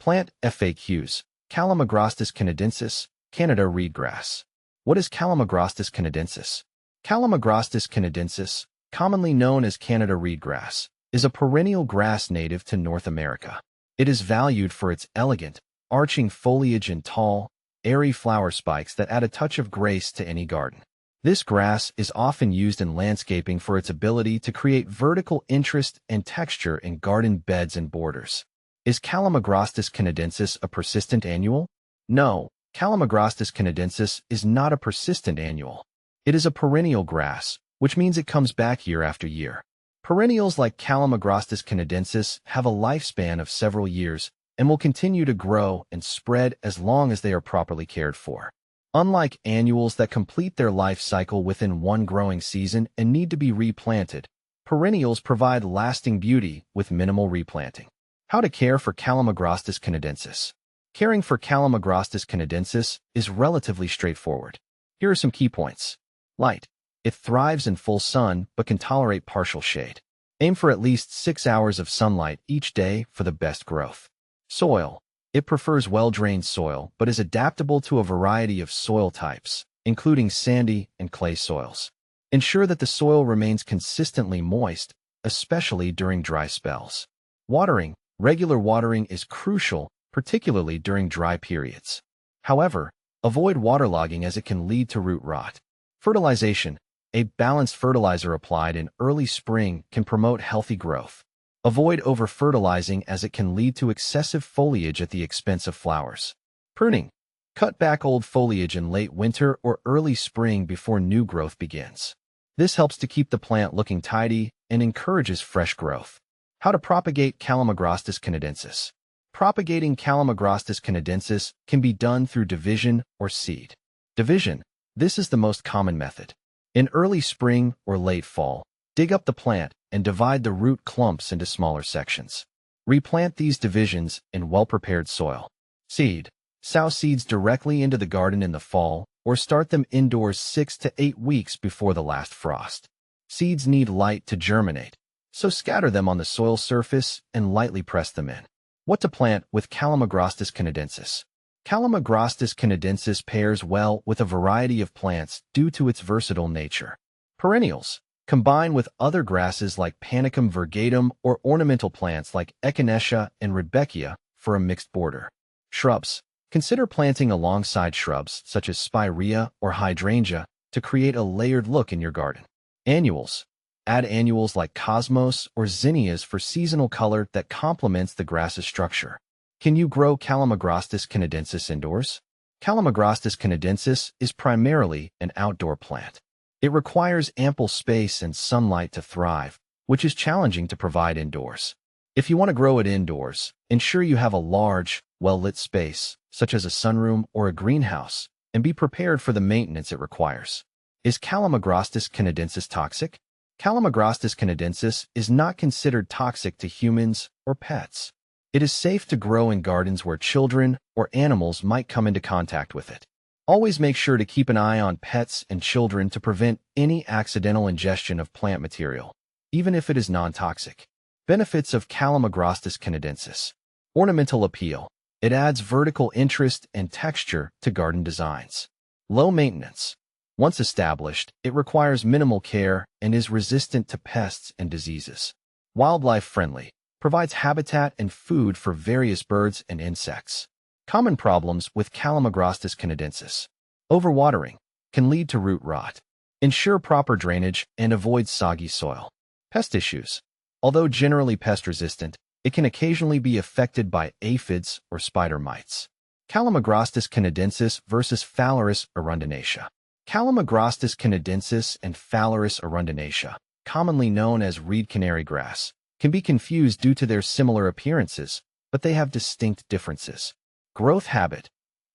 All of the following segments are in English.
Plant FAQs. Calamagrostis canadensis, Canada reedgrass. What is Calamagrostis canadensis? Calamagrostis canadensis, commonly known as Canada reedgrass, is a perennial grass native to North America. It is valued for its elegant, arching foliage and tall, airy flower spikes that add a touch of grace to any garden. This grass is often used in landscaping for its ability to create vertical interest and texture in garden beds and borders. Is Calamagrostis canadensis a persistent annual? No, Calamagrostis canadensis is not a persistent annual. It is a perennial grass, which means it comes back year after year. Perennials like Calamagrostis canadensis have a lifespan of several years and will continue to grow and spread as long as they are properly cared for. Unlike annuals that complete their life cycle within one growing season and need to be replanted, perennials provide lasting beauty with minimal replanting. How to care for Calamagrostis canadensis. Caring for Calamagrostis canadensis is relatively straightforward. Here are some key points. Light. It thrives in full sun but can tolerate partial shade. Aim for at least 6 hours of sunlight each day for the best growth. Soil. It prefers well-drained soil but is adaptable to a variety of soil types, including sandy and clay soils. Ensure that the soil remains consistently moist, especially during dry spells. Watering. Regular watering is crucial, particularly during dry periods. However, avoid waterlogging as it can lead to root rot. Fertilization. A balanced fertilizer applied in early spring can promote healthy growth. Avoid over-fertilizing as it can lead to excessive foliage at the expense of flowers. Pruning. Cut back old foliage in late winter or early spring before new growth begins. This helps to keep the plant looking tidy and encourages fresh growth. How to propagate Calamagrostis canadensis. Propagating Calamagrostis canadensis can be done through division or seed. Division. This is the most common method. In early spring or late fall, dig up the plant and divide the root clumps into smaller sections. Replant these divisions in well-prepared soil. Seed. Sow seeds directly into the garden in the fall or start them indoors 6 to 8 weeks before the last frost. Seeds need light to germinate, so scatter them on the soil surface and lightly press them in. What to plant with Calamagrostis canadensis? Calamagrostis canadensis pairs well with a variety of plants due to its versatile nature. Perennials. Combine with other grasses like Panicum virgatum or ornamental plants like Echinacea and Rudbeckia for a mixed border. Shrubs. Consider planting alongside shrubs such as Spirea or Hydrangea to create a layered look in your garden. Annuals. Add annuals like Cosmos or Zinnias for seasonal color that complements the grass's structure. Can you grow Calamagrostis canadensis indoors? Calamagrostis canadensis is primarily an outdoor plant. It requires ample space and sunlight to thrive, which is challenging to provide indoors. If you want to grow it indoors, ensure you have a large, well-lit space, such as a sunroom or a greenhouse, and be prepared for the maintenance it requires. Is Calamagrostis canadensis toxic? Calamagrostis canadensis is not considered toxic to humans or pets. It is safe to grow in gardens where children or animals might come into contact with it. Always make sure to keep an eye on pets and children to prevent any accidental ingestion of plant material, even if it is non-toxic. Benefits of Calamagrostis canadensis. Ornamental appeal. It adds vertical interest and texture to garden designs. Low maintenance. Once established, it requires minimal care and is resistant to pests and diseases. Wildlife friendly. Provides habitat and food for various birds and insects. Common problems with Calamagrostis canadensis. Overwatering can lead to root rot. Ensure proper drainage and avoid soggy soil. Pest issues. Although generally pest-resistant, it can occasionally be affected by aphids or spider mites. Calamagrostis canadensis versus Phalaris arundinacea. Calamagrostis canadensis and Phalaris arundinacea, commonly known as reed canary grass, can be confused due to their similar appearances, but they have distinct differences. Growth habit.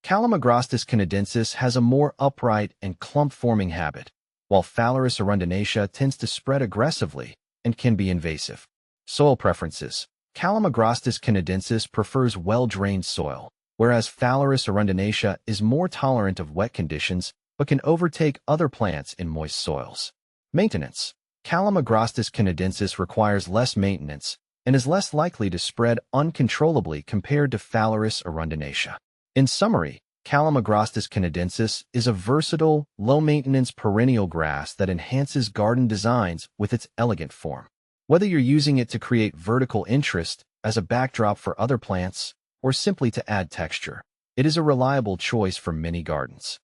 Calamagrostis canadensis has a more upright and clump-forming habit, while Phalaris arundinacea tends to spread aggressively and can be invasive. Soil preferences. Calamagrostis canadensis prefers well-drained soil, whereas Phalaris arundinacea is more tolerant of wet conditions but can overtake other plants in moist soils. Maintenance. Calamagrostis canadensis requires less maintenance and is less likely to spread uncontrollably compared to Phalaris arundinacea. In summary, Calamagrostis canadensis is a versatile, low-maintenance perennial grass that enhances garden designs with its elegant form. Whether you're using it to create vertical interest, as a backdrop for other plants, or simply to add texture, it is a reliable choice for many gardens.